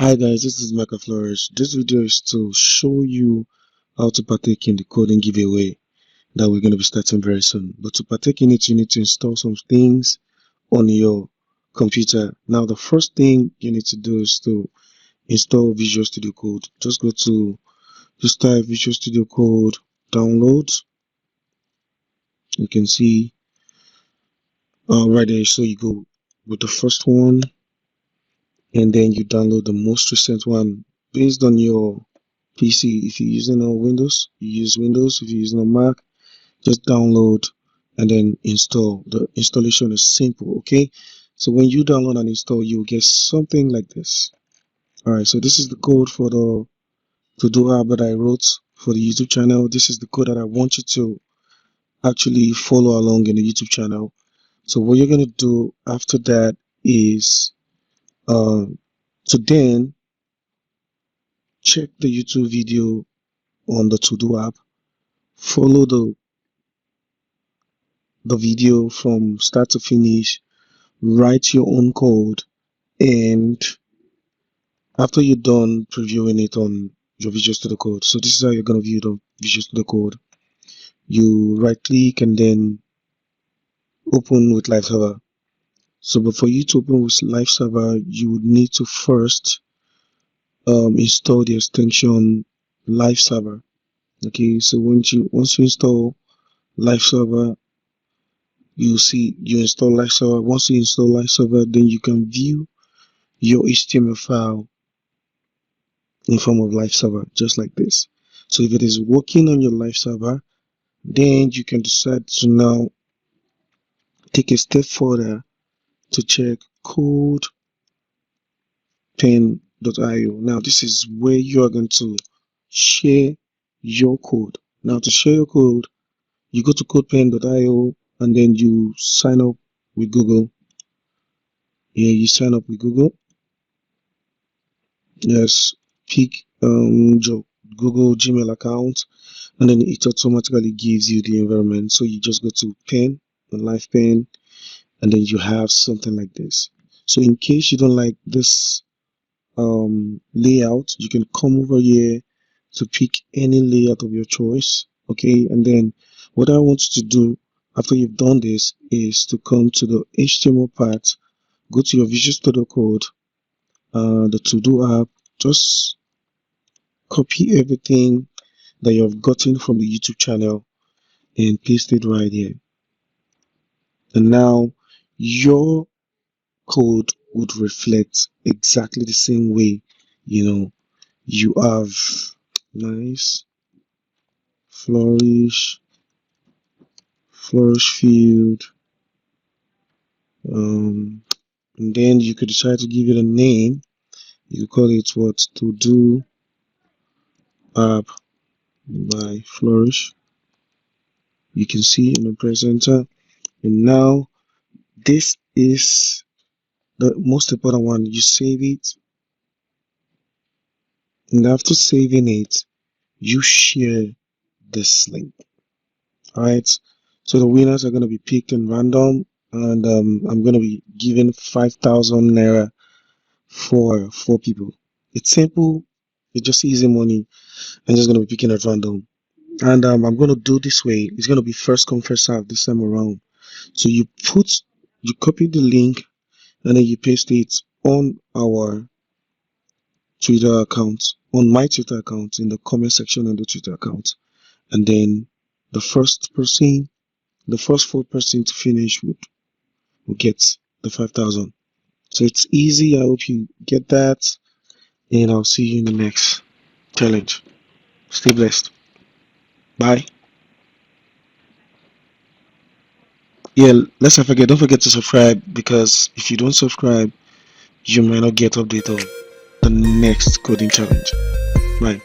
Hi guys, this is Michael Flourish. This video is to show you how to partake in the coding giveaway that we're going to be starting very soon. But to partake in it, you need to install some things on your computer. Now, the first thing you need to do is to install Visual Studio Code. Just type Visual Studio Code, download. You can see right there. So you go with the first one, and then you download the most recent one based on your PC. If you're using a Windows, you use Windows. If you're using a Mac, just download and then install. The installation is simple, okay? So when you download and install, you'll get something like this. Alright, so this is the code for the to-do app that I wrote for the YouTube channel. This is the code that I want you to actually follow along in the YouTube channel. So what you're going to do after that is to then check the YouTube video on the to-do app, follow the video from start to finish, write your own code, and after you're done previewing it on your Visual Studio Code, so this is how you're going to view the Visual Studio Code. You right click and then open with Live Server. So but for you to open with Live Server, you would need to first install the extension Live Server. Okay, so once you install Live Server, you install Live Server. Once you install Live Server, then you can view your HTML file in form of Live Server, just like this. So if it is working on your Live Server, then you can decide to now take a step further to check Codepen.io. Now this is where you are going to share your code. Now to share your code, you go to Codepen.io and then you sign up with Google. Yeah, you sign up with Google. Yes, pick your Google Gmail account, and then it automatically gives you the environment. So you just go to pen, the live pen, and then you have something like this. So in case you don't like this layout, you can come over here to pick any layout of your choice. Okay, and then what I want you to do after you've done this is to come to the HTML part, go to your Visual Studio Code, the to-do app, just copy everything that you have gotten from the YouTube channel and paste it right here. And now your code would reflect exactly the same way. You have nice flourish field, and then you could decide to give it a name. You could call it what? To do app by Flourish. You can see in the presenter. And now this is the most important one. You save it, and after saving it, you share this link. Alright, so the winners are going to be picked in random, and I'm going to be giving 5,000 naira for 4 people. It's simple, it's just easy money. I'm just going to be picking at random, and I'm going to do this way. It's going to be first come first serve this time around. So you copy the link and then you paste it on our Twitter account, on my Twitter account, in the comment section on the Twitter account, and then the first 4 person to finish will get the 5,000. So it's easy. I hope you get that, and I'll see you in the next challenge. Stay blessed. Bye. Yeah, let's not forget, don't forget to subscribe, because if you don't subscribe, you might not get update on the next coding challenge. Bye.